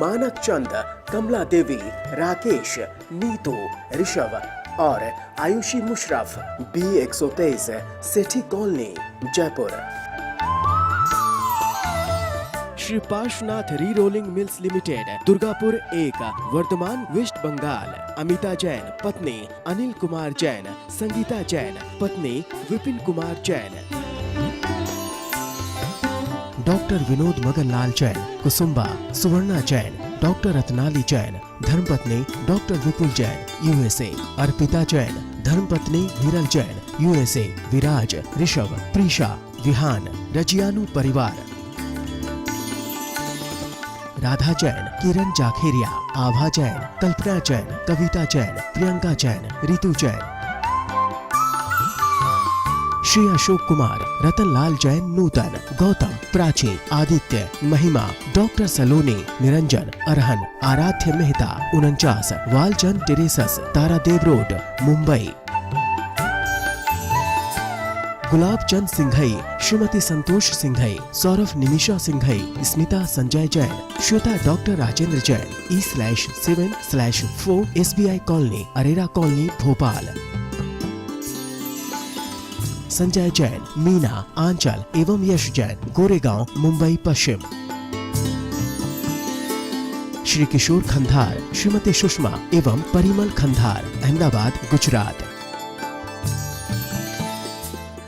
मानक चंद, कमला देवी, राकेश, नीतू, ऋषभ और Ayushi Musharraf, B123, Sethi colony, Jaipur. Shri Parshvanath re rolling mills limited, Durgapur 1, Vardhaman, west Bengal. Amita Jain, पत्नी अनिल कुमार जैन, संगीता जैन, पत्नी विपिन कुमार जैन। डॉक्टर विनोद मगनलाल जैन, कुसुम्बा, सुवर्णा जैन, डॉक्टर रत्नाली जैन, धर्मपत्नी डॉक्टर विपुल जैन, USA। अर्पिता जैन, धर्मपत्नी विरल जैन, USA। विराज, ऋषभ, प्रीशा, विहान, रजियानु परिवार। राधा जैन, किरण जाखेरिया, आभा जैन, कल्पना जैन, कविता जैन, प्रियंका जैन, रितु जैन। श्री अशोक कुमार, रतनलाल जैन, नूतन, गौतम, प्राची, आदित्य, महिमा, डॉक्टर सलोनी, Niranjan, Arhan, Aaradhya Mehta, 49, Walchand terraces, Tardeo road, Mumbai. Gulab Chand Singhai, Shrimati Santosh Singhai, Saurabh Nimisha Singhai, Smita Sanjay Jain, Shweta doctor Rajendra Jain, E/7/4 SBI colony, Arera colony, Bhopal. Sanjay Jain, Meena, Aanchal एवं यश जैन, गोरेगांव, मुंबई पश्चिम। श्री किशोर खंधार, श्रीमती सुषमा एवं परिमल खंधार, अहमदाबाद, गुजरात।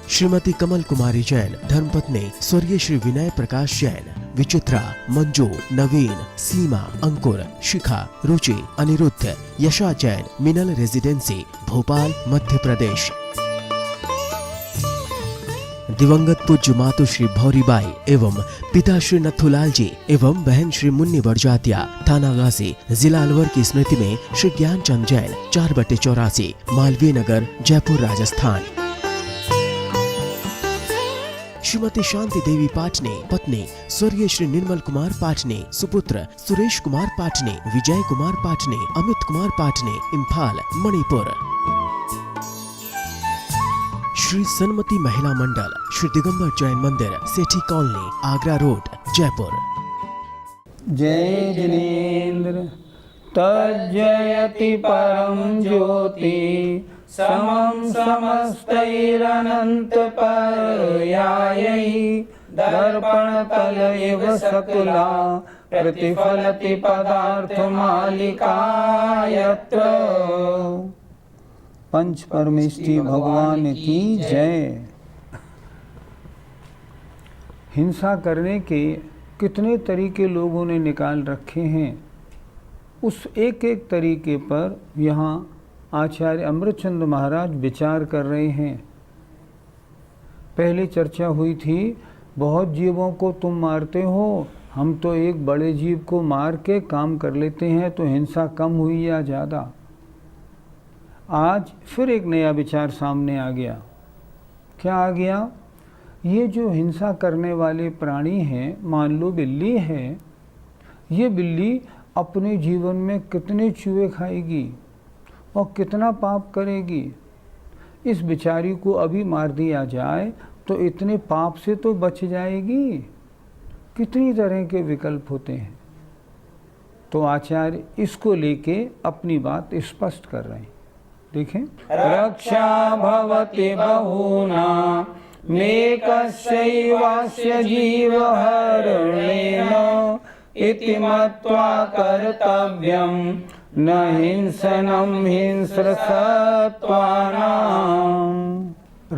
श्रीमती कमल कुमारी जैन, धर्मपत्नी स्वर्गीय श्री विनय प्रकाश जैन, विचित्रा, मंजू, नवीन, सीमा, अंकुर, शिखा, रुचि, अनिरुद्ध, यशा जैन, मिनल रेजिडेंसी, भोपाल, मध्य प्रदेश। दिवंगत पूज्य मातु श्री भौरीबाई एवं पिता श्री नथुलाल जी एवं बहन श्री मुन्नी बड़जातिया, थाना गाजी, जिला अलवर की स्मृति में श्री ज्ञानचंद जैन, 4/84, मालवीय नगर, जयपुर, राजस्थान। श्रीमती शांति देवी पाटने, पत्नी स्वर्गीय श्री निर्मल कुमार पाटने, सुपुत्र सुरेश कुमार पाटने, विजय कुमार पाटने, अमित कुमार पाटने, इम्फाल, मणिपुर। श्री सन्मति महिला मंडल, श्री दिगंबर जैन मंदिर, सेठी कॉलोनी, आगरा रोड, जयपुर। जय जिनेन्द्र तज्जयति परम ज्योति, समं समस्तैरनंत पर्यायै, दर्पणतल इव सकला प्रतिफलति पदार्थमालिका यत्र। पंच परमेष्टि भगवान की जय। हिंसा करने के कितने तरीके लोगों ने निकाल रखे हैं, उस एक एक तरीके पर यहाँ आचार्य अमृतचंद महाराज विचार कर रहे हैं। पहले चर्चा हुई थी, बहुत जीवों को तुम मारते हो, हम तो एक बड़े जीव को मार के काम कर लेते हैं, तो हिंसा कम हुई या ज़्यादा। आज फिर एक नया विचार सामने आ गया। क्या आ गया? ये जो हिंसा करने वाले प्राणी हैं, मान लो बिल्ली है, ये बिल्ली अपने जीवन में कितने चूहे खाएगी और कितना पाप करेगी। इस बेचारी को अभी मार दिया जाए तो इतने पाप से तो बच जाएगी। कितनी तरह के विकल्प होते हैं। तो आचार्य इसको लेके अपनी बात स्पष्ट कर रहे हैं। देखें, रक्षा भवति बहूना नेकस्यैवास्य जीवहरणेन इति मत्वा कर्तव्यं न हिंसनं हिंस्रसत्वानां।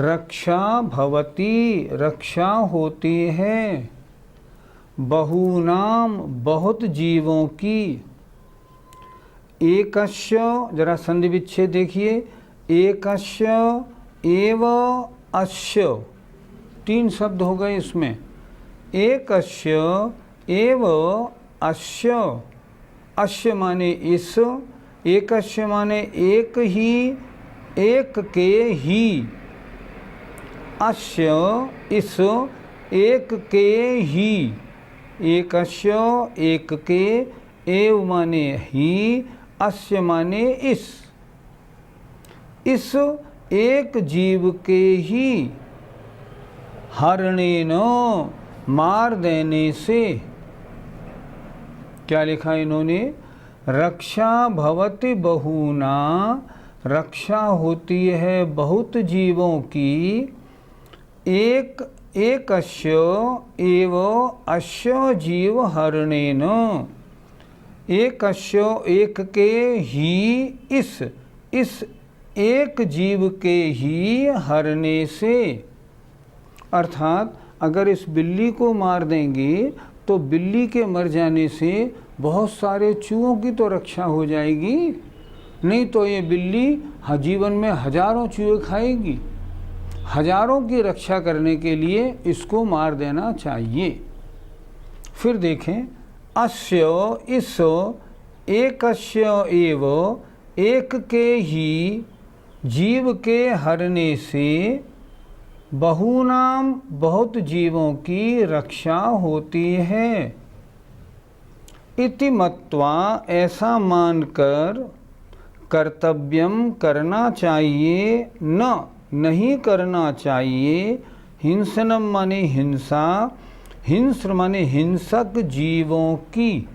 रक्षा भवति, रक्षा होती है, बहुनाम, बहुत जीवों की, एकस्य, जरा संधि विच्छेद देखिए, एकस्य एव अस्य, 3 शब्द हो गए इसमें। एकस्य एव अस्य, अस्य माने इस, एकस्य माने एक ही, एक के ही, अस्य इस, एक के ही, एकस्य एक के, एव माने ही, अस्य माने इस एक जीव के ही हरणेन, मार देने से। क्या लिखा इन्होंने? रक्षा भवति बहुना, रक्षा होती है बहुत जीवों की, एकस्य एव अस्य जीव हरणेन, एकस्य एक के ही, इस एक जीव के ही हरने से, अर्थात अगर इस बिल्ली को मार देंगे तो बिल्ली के मर जाने से बहुत सारे चूहों की तो रक्षा हो जाएगी, नहीं तो ये बिल्ली जीवन में हजारों चूहे खाएगी। हजारों की रक्षा करने के लिए इसको मार देना चाहिए। फिर देखें, अस्य इस एकस्य एव एक के ही जीव के हरने से बहुनाम बहुत जीवों की रक्षा होती है। इति मत्वा ऐसा मानकर कर्तव्यम करना चाहिए, न नहीं करना चाहिए, हिंसनम माने हिंसा, हिंस्र माने हिंसक जीवों की।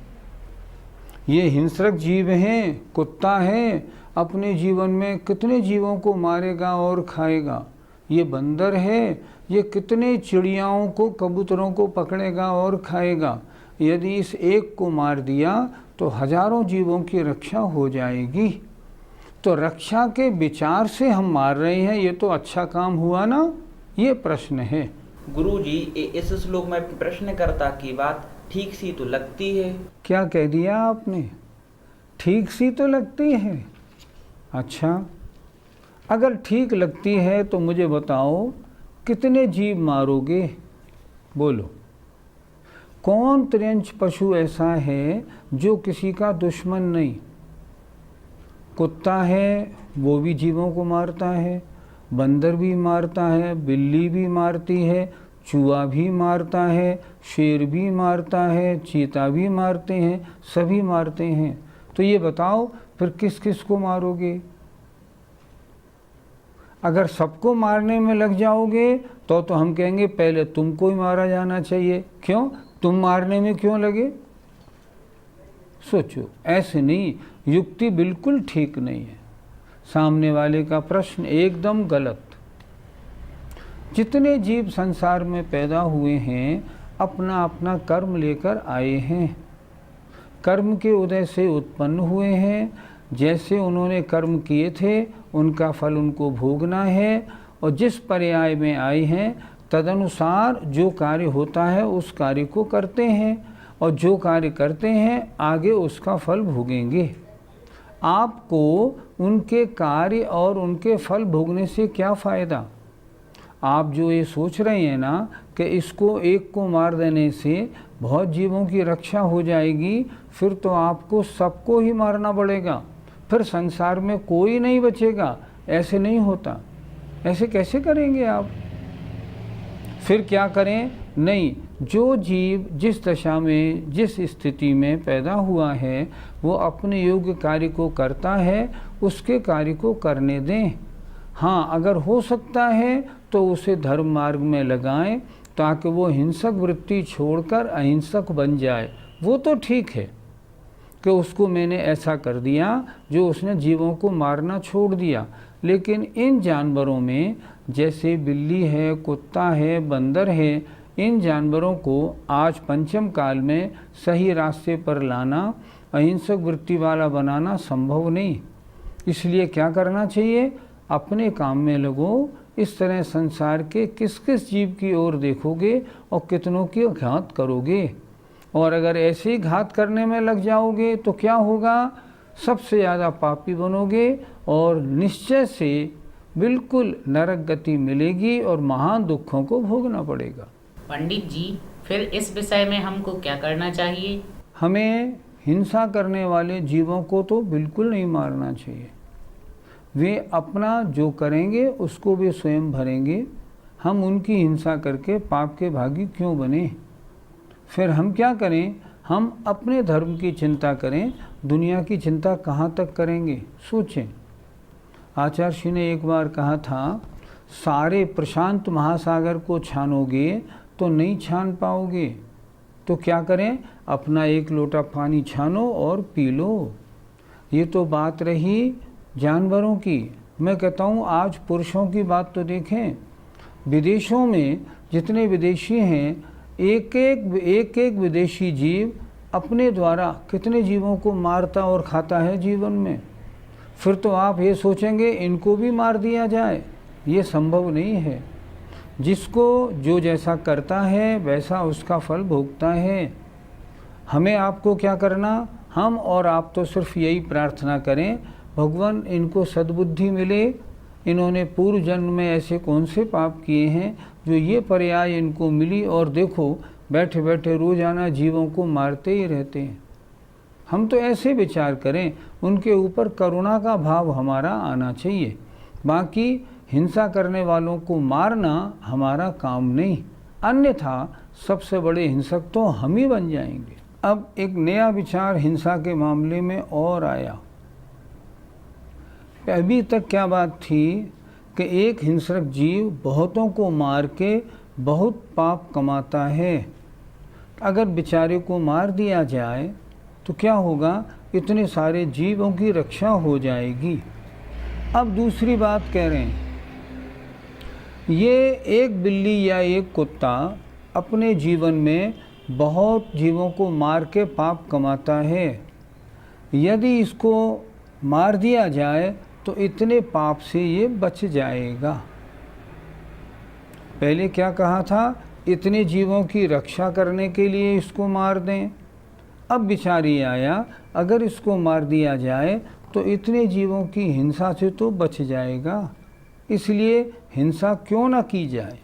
ये हिंसक जीव हैं, कुत्ता है, अपने जीवन में कितने जीवों को मारेगा और खाएगा। ये बंदर है, ये कितने चिड़ियाओं को, कबूतरों को पकड़ेगा और खाएगा। यदि इस एक को मार दिया तो हजारों जीवों की रक्षा हो जाएगी। तो रक्षा के विचार से हम मार रहे हैं, ये तो अच्छा काम हुआ ना, ये प्रश्न है। गुरुजी, इस श्लोक में प्रश्नकर्ता की बात ठीक सी तो लगती है। क्या कह दिया आपने? ठीक सी तो लगती है। अच्छा, अगर ठीक लगती है तो मुझे बताओ कितने जीव मारोगे? बोलो, कौन त्रियंच पशु ऐसा है जो किसी का दुश्मन नहीं? कुत्ता है, वो भी जीवों को मारता है, बंदर भी मारता है, बिल्ली भी मारती है, चूहा भी मारता है, शेर भी मारता है, चीता भी मारते हैं, सभी मारते हैं। तो ये बताओ फिर किस किस को मारोगे? अगर सबको मारने में लग जाओगे तो हम कहेंगे पहले तुमको ही मारा जाना चाहिए। क्यों? तुम मारने में क्यों लगे? सोचो, ऐसे नहीं, युक्ति बिल्कुल ठीक नहीं है। सामने वाले का प्रश्न एकदम गलत। जितने जीव संसार में पैदा हुए हैं अपना अपना कर्म लेकर आए हैं, कर्म के उदय से उत्पन्न हुए हैं। जैसे उन्होंने कर्म किए थे उनका फल उनको भोगना है, और जिस पर्याय में आए हैं तदनुसार जो कार्य होता है उस कार्य को करते हैं, और जो कार्य करते हैं आगे उसका फल भोगेंगे। आपको उनके कार्य और उनके फल भोगने से क्या फ़ायदा? आप जो ये सोच रहे हैं ना कि इसको एक को मार देने से बहुत जीवों की रक्षा हो जाएगी, फिर तो आपको सबको ही मारना पड़ेगा, फिर संसार में कोई नहीं बचेगा। ऐसे नहीं होता, ऐसे कैसे करेंगे आप? फिर क्या करें? नहीं, जो जीव जिस दशा में जिस स्थिति में पैदा हुआ है वो अपने योग्य कार्य को करता है, उसके कार्य को करने दें। हाँ, अगर हो सकता है तो उसे धर्म मार्ग में लगाएं ताकि वो हिंसक वृत्ति छोड़कर अहिंसक बन जाए। वो तो ठीक है कि उसको मैंने ऐसा कर दिया जो उसने जीवों को मारना छोड़ दिया, लेकिन इन जानवरों में जैसे बिल्ली है, कुत्ता है, बंदर है, इन जानवरों को आज पंचम काल में सही रास्ते पर लाना, अहिंसक वृत्ति वाला बनाना संभव नहीं। इसलिए क्या करना चाहिए? अपने काम में लगो। इस तरह संसार के किस किस जीव की ओर देखोगे और कितनों की घात करोगे। और अगर ऐसे ही घात करने में लग जाओगे तो क्या होगा? सबसे ज़्यादा पापी बनोगे और निश्चय से बिल्कुल नरक गति मिलेगी और महान दुखों को भोगना पड़ेगा। पंडित जी, फिर इस विषय में हमको क्या करना चाहिए? हमें हिंसा करने वाले जीवों को तो बिल्कुल नहीं मारना चाहिए। वे अपना जो करेंगे उसको वे स्वयं भरेंगे। हम उनकी हिंसा करके पाप के भागी क्यों बने? फिर हम क्या करें? हम अपने धर्म की चिंता करें, दुनिया की चिंता कहाँ तक करेंगे? सोचें। आचार्य श्री ने एक बार कहा था, सारे प्रशांत महासागर को छानोगे तो नहीं छान पाओगे। तो क्या करें, अपना एक लोटा पानी छानो और पी लो। ये तो बात रही जानवरों की। मैं कहता हूँ आज पुरुषों की बात तो देखें। विदेशों में जितने विदेशी हैं, एक एक विदेशी जीव अपने द्वारा कितने जीवों को मारता और खाता है जीवन में। फिर तो आप ये सोचेंगे इनको भी मार दिया जाए, ये संभव नहीं है। जिसको जो जैसा करता है वैसा उसका फल भोगता है। हमें आपको क्या करना, हम और आप तो सिर्फ यही प्रार्थना करें, भगवान इनको सद्बुद्धि मिले। इन्होंने पूर्व जन्म में ऐसे कौन से पाप किए हैं जो ये पर्याय इनको मिली, और देखो बैठे बैठे रोजाना जीवों को मारते ही रहते हैं। हम तो ऐसे विचार करें, उनके ऊपर करुणा का भाव हमारा आना चाहिए। बाकी हिंसा करने वालों को मारना हमारा काम नहीं, अन्यथा सबसे बड़े हिंसक तो हम ही बन जाएंगे। अब एक नया विचार हिंसा के मामले में और आया। अभी तक क्या बात थी कि एक हिंसक जीव बहुतों को मार के बहुत पाप कमाता है। अगर बेचारे को मार दिया जाए तो क्या होगा, इतने सारे जीवों की रक्षा हो जाएगी। अब दूसरी बात कह रहे हैं, ये एक बिल्ली या एक कुत्ता अपने जीवन में बहुत जीवों को मार के पाप कमाता है। यदि इसको मार दिया जाए तो इतने पाप से ये बच जाएगा। पहले क्या कहा था, इतने जीवों की रक्षा करने के लिए इसको मार दें। अब विचारी आया, अगर इसको मार दिया जाए तो इतने जीवों की हिंसा से तो बच जाएगा, इसलिए हिंसा क्यों ना की जाए।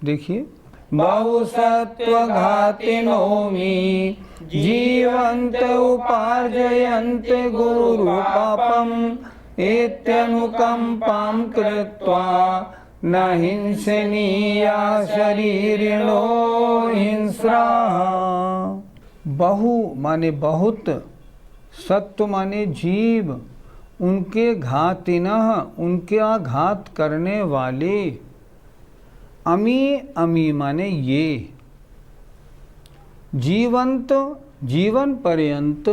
देखिए, बहुसत्वघातिनोमि जीवन्त उपार्जयन्त गुरुपापम् एत्यनुकंपां कृत्वा न हिंसनीया शरीरिणो हिंस्रा। बहु माने बहुत, सत्व माने जीव, उनके घातिनः उनका घात करने वाले, अमी अमी माने ये, जीवंत जीवन पर्यंत,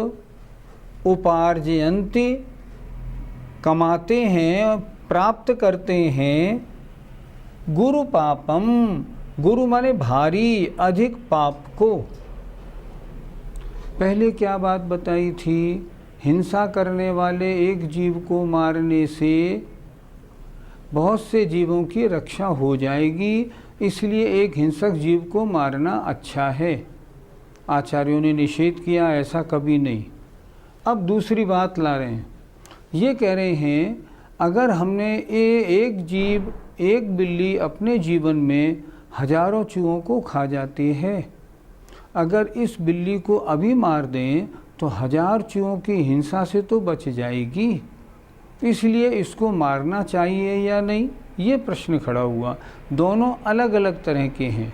उपार्जयन्ति कमाते हैं प्राप्त करते हैं, गुरु पापम गुरु माने भारी अधिक पाप को। पहले क्या बात बताई थी, हिंसा करने वाले एक जीव को मारने से बहुत से जीवों की रक्षा हो जाएगी, इसलिए एक हिंसक जीव को मारना अच्छा है। आचार्यों ने निषेध किया, ऐसा कभी नहीं। अब दूसरी बात ला रहे हैं, ये कह रहे हैं अगर हमने एक जीव, एक बिल्ली अपने जीवन में हजारों चूहों को खा जाती है, अगर इस बिल्ली को अभी मार दें तो 1000 चूहों की हिंसा से तो बच जाएगी, इसलिए इसको मारना चाहिए या नहीं, ये प्रश्न खड़ा हुआ। दोनों अलग अलग तरह के हैं।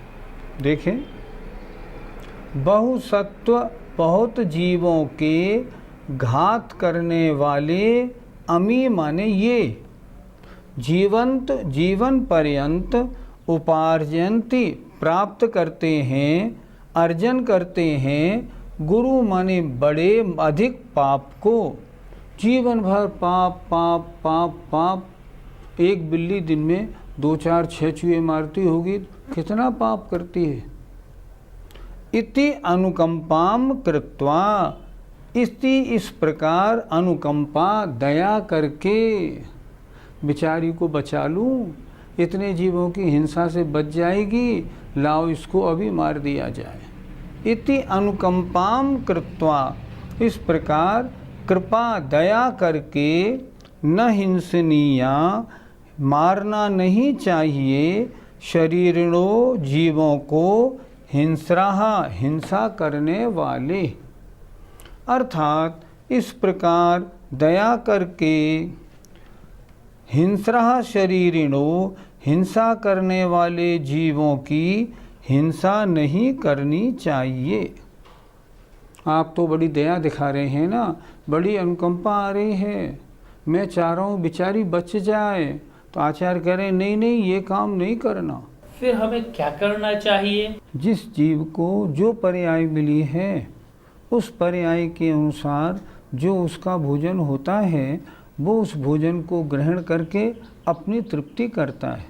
देखें, बहुसत्व बहुत जीवों के घात करने वाले, अमी माने ये, जीवंत जीवन पर्यंत, उपार्जयन्ति प्राप्त करते हैं, अर्जन करते हैं, गुरु माने बड़े अधिक पाप को, जीवन भर पाप पाप पाप पाप। एक बिल्ली दिन में 2 4 6 चूहे मारती होगी, कितना पाप करती है। इति अनुकंपाम कृत्वा, इस प्रकार अनुकंपा दया करके बेचारी को बचा लूँ, इतने जीवों की हिंसा से बच जाएगी, लाओ इसको अभी मार दिया जाए। इति अनुकंपाम कृत्वा, इस प्रकार कृपा दया करके, न हिंसनीया मारना नहीं चाहिए, शरीरिणो जीवों को, हिंस्राहा हिंसा करने वाले। अर्थात इस प्रकार दया करके, हिंस्राहा शरीरिणो हिंसा करने वाले जीवों की हिंसा नहीं करनी चाहिए। आप तो बड़ी दया दिखा रहे हैं ना, बड़ी अनुकंपा आ रही है, मैं चाह रहा हूँ बेचारी बच जाए, तो आचार्य कह रहे हैं नहीं नहीं, ये काम नहीं करना। फिर हमें क्या करना चाहिए? जिस जीव को जो पर्याय मिली है उस पर्याय के अनुसार जो उसका भोजन होता है वो उस भोजन को ग्रहण करके अपनी तृप्ति करता है।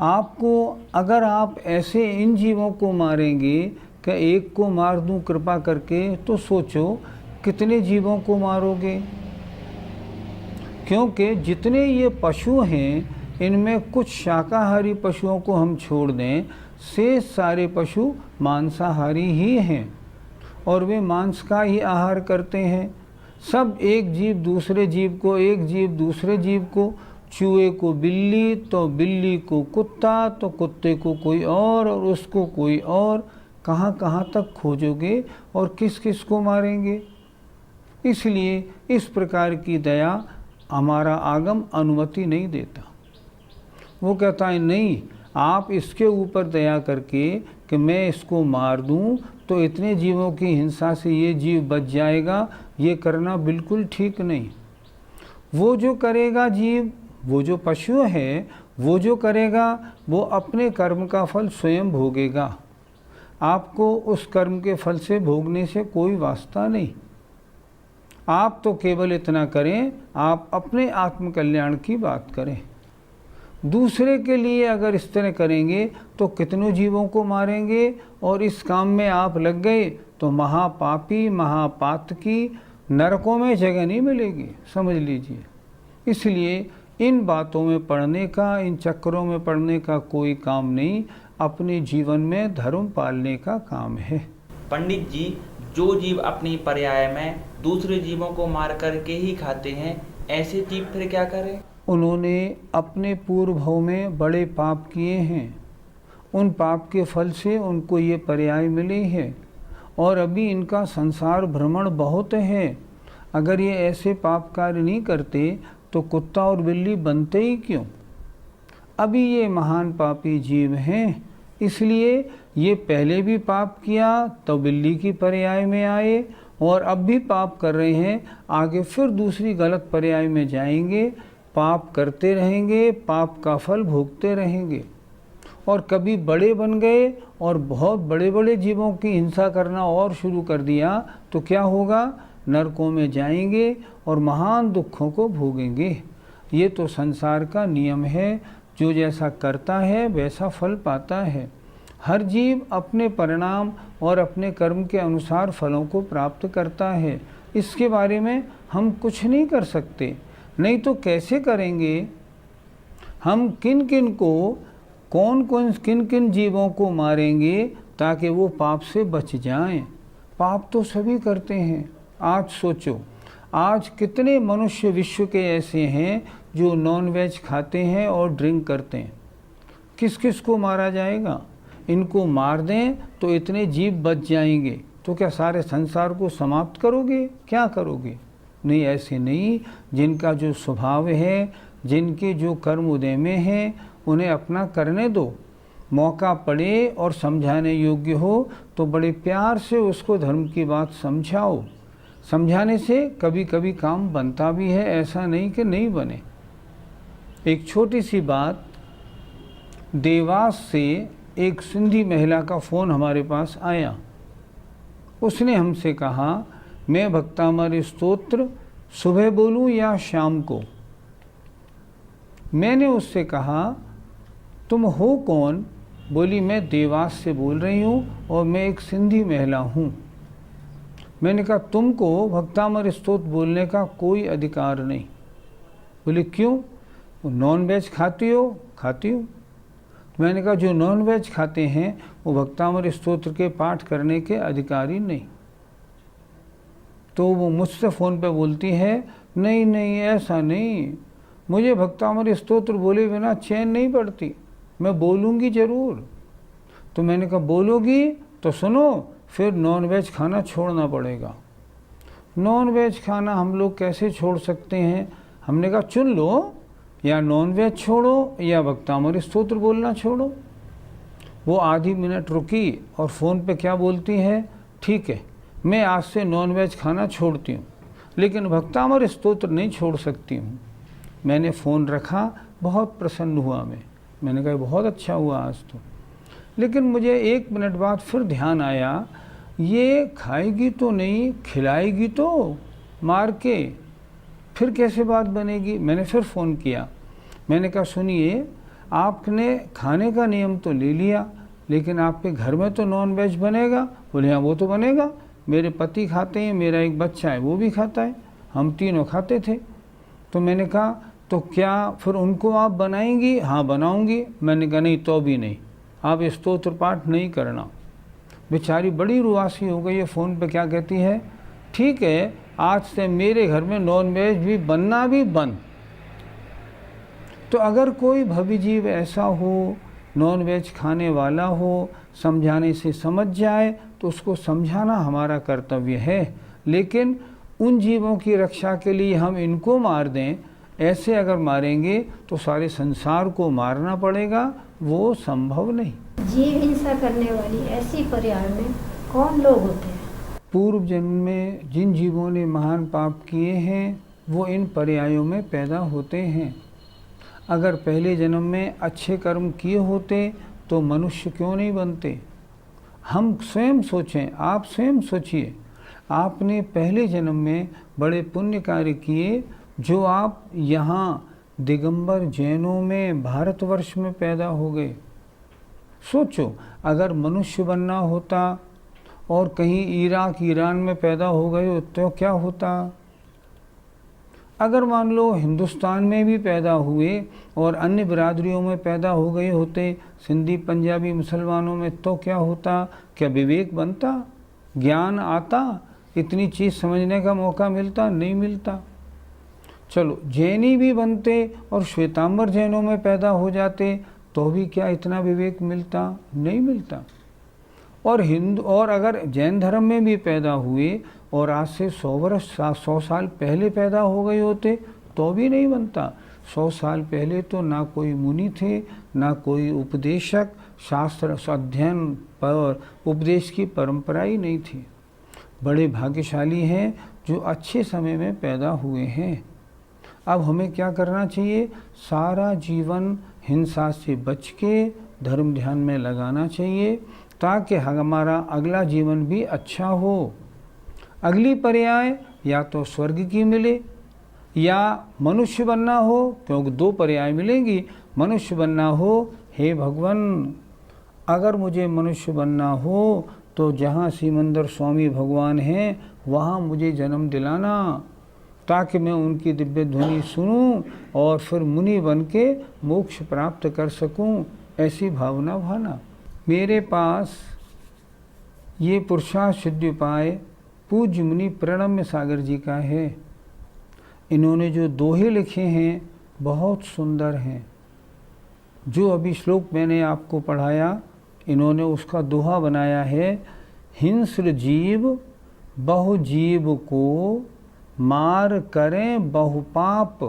आपको अगर आप ऐसे इन जीवों को मारेंगे कि एक को मार दूं कृपा करके, तो सोचो कितने जीवों को मारोगे। क्योंकि जितने ये पशु हैं इनमें कुछ शाकाहारी पशुओं को हम छोड़ दें, शेष सारे पशु मांसाहारी ही हैं और वे मांस का ही आहार करते हैं। सब एक जीव दूसरे जीव को, एक जीव दूसरे जीव को, चूहे को बिल्ली तो बिल्ली को कुत्ता तो कुत्ते को कोई और उसको कोई और, कहाँ कहाँ तक खोजोगे और किस किस को मारेंगे। इसलिए इस प्रकार की दया हमारा आगम अनुमति नहीं देता। वो कहता है नहीं, आप इसके ऊपर दया करके कि मैं इसको मार दूं तो इतने जीवों की हिंसा से ये जीव बच जाएगा, ये करना बिल्कुल ठीक नहीं। वो जो करेगा जीव, वो जो पशु है, वो जो करेगा वो अपने कर्म का फल स्वयं भोगेगा। आपको उस कर्म के फल से भोगने से कोई वास्ता नहीं। आप तो केवल इतना करें, आप अपने आत्मकल्याण की बात करें। दूसरे के लिए अगर इस तरह करेंगे तो कितनों जीवों को मारेंगे, और इस काम में आप लग गए तो महापापी महापातकी नरकों में जगह नहीं मिलेगी, समझ लीजिए। इसलिए इन बातों में पढ़ने का, इन चक्करों में पढ़ने का कोई काम नहीं, अपने जीवन में धर्म पालने का काम है। पंडित जी, जो जीव अपनी पर्याय में दूसरे जीवों को मार करके ही खाते हैं, ऐसे जीव फिर क्या करें? उन्होंने अपने पूर्व भाव में बड़े पाप किए हैं, उन पाप के फल से उनको ये पर्याय मिले हैं और अभी इनका संसार भ्रमण बहुत है। अगर ये ऐसे पाप कार्य नहीं करते तो कुत्ता और बिल्ली बनते ही क्यों। अभी ये महान पापी जीव हैं, इसलिए ये पहले भी पाप किया तो बिल्ली की पर्याय में आए और अब भी पाप कर रहे हैं, आगे फिर दूसरी गलत पर्याय में जाएंगे, पाप करते रहेंगे, पाप का फल भोगते रहेंगे। और कभी बड़े बन गए और बहुत बड़े बड़े जीवों की हिंसा करना और शुरू कर दिया तो क्या होगा, नरकों में जाएंगे और महान दुखों को भोगेंगे। ये तो संसार का नियम है, जो जैसा करता है वैसा फल पाता है। हर जीव अपने परिणाम और अपने कर्म के अनुसार फलों को प्राप्त करता है। इसके बारे में हम कुछ नहीं कर सकते, नहीं तो कैसे करेंगे। हम किन किन को, किन किन जीवों को मारेंगे ताकि वो पाप से बच जाएं। पाप तो सभी करते हैं। आज सोचो, आज कितने मनुष्य विश्व के ऐसे हैं जो नॉन वेज खाते हैं और ड्रिंक करते हैं। किस किस को मारा जाएगा। इनको मार दें तो इतने जीव बच जाएंगे, तो क्या सारे संसार को समाप्त करोगे, क्या करोगे। नहीं, ऐसे नहीं। जिनका जो स्वभाव है, जिनके जो कर्म उदय में हैं, उन्हें अपना करने दो। मौका पड़े और समझाने योग्य हो तो बड़े प्यार से उसको धर्म की बात समझाओ। समझाने से कभी कभी काम बनता भी है, ऐसा नहीं कि नहीं बने। एक छोटी सी बात, देवास से एक सिंधी महिला का फ़ोन हमारे पास आया। उसने हमसे कहा, मैं भक्तामृत स्तोत्र सुबह बोलूं या शाम को। मैंने उससे कहा, तुम हो कौन। बोली, मैं देवास से बोल रही हूँ और मैं एक सिंधी महिला हूँ। मैंने कहा, तुमको भक्तामृत स्तोत्र बोलने का कोई अधिकार नहीं। बोले, क्यों, नॉन वेज खाती हो। खाती हूँ। मैंने कहा, जो नॉन वेज खाते हैं वो भक्तामृत स्तोत्र के पाठ करने के अधिकारी नहीं। तो वो मुझसे फ़ोन पे बोलती है, नहीं नहीं ऐसा नहीं, मुझे भक्तामृत स्तोत्र बोले बिना चैन नहीं पड़ती, मैं बोलूँगी ज़रूर। तो मैंने कहा, बोलोगी तो सुनो, फिर नॉन वेज खाना छोड़ना पड़ेगा। नॉन वेज खाना हम लोग कैसे छोड़ सकते हैं। हमने कहा, चुन लो, या नॉन वेज छोड़ो या भक्तामृत स्तोत्र बोलना छोड़ो। वो आधी मिनट रुकी और फ़ोन पे क्या बोलती है, ठीक है मैं आज से नॉन वेज खाना छोड़ती हूँ, लेकिन भक्तामृत स्तोत्र नहीं छोड़ सकती हूँ। मैंने फ़ोन रखा, बहुत प्रसन्न हुआ मैं। मैंने कहा बहुत अच्छा हुआ आज तो। लेकिन मुझे 1 मिनट बाद फिर ध्यान आया, ये खाएगी तो नहीं, खिलाएगी तो मार के, फिर कैसे बात बनेगी। मैंने फिर फ़ोन किया, मैंने कहा सुनिए, आपने खाने का नियम तो ले लिया, लेकिन आपके घर में तो नॉन वेज बनेगा। बोले हाँ वो तो बनेगा, मेरे पति खाते हैं, मेरा एक बच्चा है वो भी खाता है, हम तीनों खाते थे। तो मैंने कहा तो क्या फिर उनको आप बनाएंगी? हाँ बनाऊंगी। मैंने कहा नहीं तो भी नहीं, आप स्तोत्र पाठ नहीं करना। बेचारी बड़ी रुआसी हो गई है, फ़ोन पे क्या कहती है, ठीक है आज से मेरे घर में नॉन वेज भी बनना भी बंद। तो अगर कोई भवी जीव ऐसा हो, नॉन वेज खाने वाला हो, समझाने से समझ जाए तो उसको समझाना हमारा कर्तव्य है। लेकिन उन जीवों की रक्षा के लिए हम इनको मार दें, ऐसे अगर मारेंगे तो सारे संसार को मारना पड़ेगा, वो संभव नहीं। जीव हिंसा करने वाली ऐसी पर्याय में कौन लोग होते हैं? पूर्व जन्म में जिन जीवों ने महान पाप किए हैं वो इन पर्यायों में पैदा होते हैं। अगर पहले जन्म में अच्छे कर्म किए होते तो मनुष्य क्यों नहीं बनते? हम स्वयं सोचें, आप स्वयं सोचिए, आपने पहले जन्म में बड़े पुण्य कार्य किए जो आप यहाँ दिगंबर जैनों में भारतवर्ष में पैदा हो गए। सोचो अगर मनुष्य बनना होता और कहीं इराक ईरान में पैदा हो गए तो क्या होता? अगर मान लो हिंदुस्तान में भी पैदा हुए और अन्य बिरादरियों में पैदा हो गए होते, सिंधी पंजाबी मुसलमानों में, तो क्या होता? क्या विवेक बनता? ज्ञान आता? इतनी चीज़ समझने का मौका मिलता? नहीं मिलता। चलो जैनी भी बनते और श्वेतांबर जैनों में पैदा हो जाते तो भी क्या इतना विवेक मिलता? नहीं मिलता। और हिंदू और अगर जैन धर्म में भी पैदा हुए और आज से 100 साल पहले पैदा हो गए होते तो भी नहीं बनता। 100 साल पहले तो ना कोई मुनि थे, ना कोई उपदेशक, शास्त्र अध्ययन और उपदेश की परंपरा ही नहीं थी। बड़े भाग्यशाली हैं जो अच्छे समय में पैदा हुए हैं। अब हमें क्या करना चाहिए? सारा जीवन हिंसा से बच के धर्म ध्यान में लगाना चाहिए ताकि हमारा अगला जीवन भी अच्छा हो। अगली पर्याय या तो स्वर्ग की मिले या मनुष्य बनना हो, क्योंकि 2 पर्याय मिलेंगी। मनुष्य बनना हो, हे भगवान अगर मुझे मनुष्य बनना हो तो जहाँ सिमंदर स्वामी भगवान हैं वहाँ मुझे जन्म दिलाना ताकि मैं उनकी दिव्य ध्वनि सुनूं और फिर मुनि बन के मोक्ष प्राप्त कर सकूं, ऐसी भावना भाना। मेरे पास ये पुरुषार्थ सिद्धि उपाय पूज्य मुनि प्रणम्य सागर जी का है। इन्होंने जो दोहे लिखे हैं बहुत सुंदर हैं। जो अभी श्लोक मैंने आपको पढ़ाया इन्होंने उसका दोहा बनाया है, हिंस्र जीव बहु जीव को मार करें बहुपाप,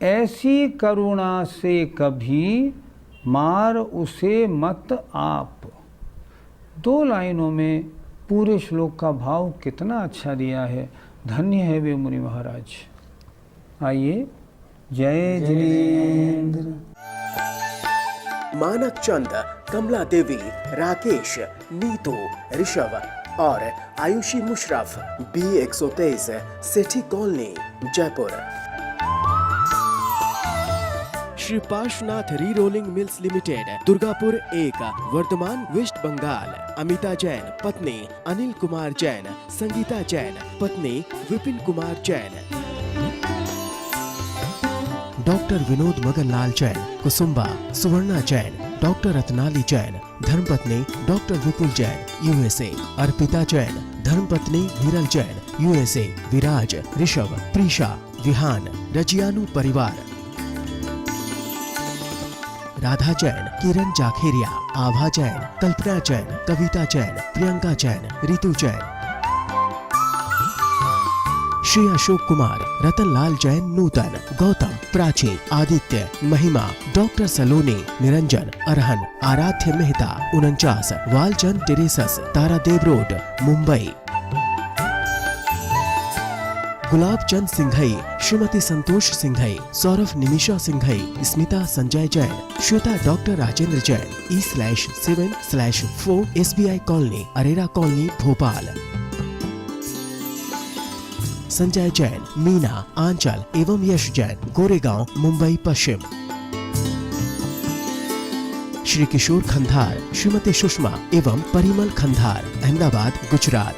ऐसी करुणा से कभी मार उसे मत आप। 2 लाइनों में पूरे श्लोक का भाव कितना अच्छा दिया है। धन्य है वे मुनि महाराज। आइए, जय जिनेंद्र। मानक चंद, कमला देवी, राकेश, नीतू, ऋषभ और Ayushi Musharraf, B123 Sethi colony, Jaipur. Shri Parshvanath re rolling mills limited, Durgapur 1, Vardhaman, west Bengal. Amita Jain पत्नी अनिल कुमार जैन, संगीता जैन पत्नी विपिन कुमार जैन। डॉक्टर विनोद मगनलाल जैन, कुसुम्बा, सुवर्णा जैन, डॉक्टर रत्नाली जैन, धर्मपत्नी डॉक्टर विपुल जैन, USA। अर्पिता जैन, धर्मपत्नी वीरल जैन, USA। विराज, ऋषभ, प्रीशा, विहान, रजियानु परिवार। राधा जैन, किरण जाखेरिया, आभा जैन, कल्पना जैन, कविता जैन, प्रियंका जैन, रितु जैन। श्री अशोक कुमार, रतनलाल जैन, नूतन, गौतम, प्राची, आदित्य, महिमा, डॉक्टर सलोनी, Niranjan, Arhan, Aaradhya Mehta, 49, Walchand terraces, Tardeo road, Mumbai. Gulab Chand Singhai, Shrimati Santosh Singhai, Saurabh Nimisha Singhai, Smita Sanjay Jain, Shweta doctor Rajendra Jain, E/7/4 SBI colony, Arera colony, Bhopal. Sanjay Jain, Meena, Aanchal एवं यश जैन, गोरेगांव, मुंबई पश्चिम। श्री किशोर खंधार, श्रीमती सुषमा एवं परिमल खंधार, अहमदाबाद, गुजरात।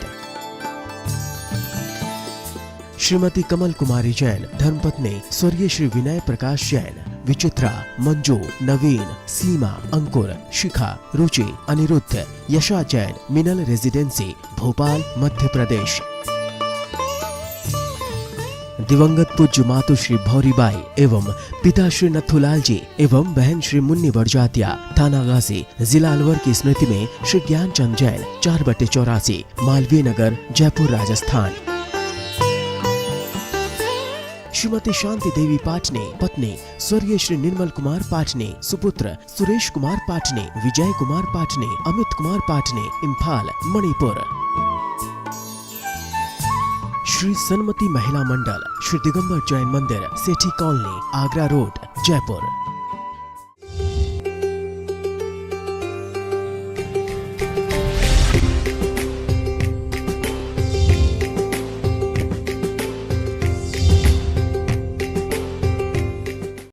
श्रीमती कमल कुमारी जैन, धर्मपत्नी स्वर्गीय श्री विनय प्रकाश जैन, विचित्रा, मंजू, नवीन, सीमा, अंकुर, शिखा, रुचि, अनिरुद्ध, यशा जैन, मिनल रेजिडेंसी, भोपाल, मध्य प्रदेश। दिवंगत पूज्य मातु श्री भौरीबाई एवं पिता श्री नथुलाल जी एवं बहन श्री मुन्नी बड़जातिया, थाना गाजी, जिला अलवर की स्मृति में श्री ज्ञानचंद जैन, 4/84, मालवीय नगर, जयपुर, राजस्थान। श्रीमती शांति देवी पाटने, पत्नी स्वर्गीय श्री निर्मल कुमार पाटने, सुपुत्र सुरेश कुमार पाटने, विजय कुमार पाटने, अमित कुमार पाटने, इम्फाल, मणिपुर। श्री सन्मति महिला मंडल, श्री दिगंबर जैन मंदिर, सेठी कॉलोनी, आगरा रोड, जयपुर।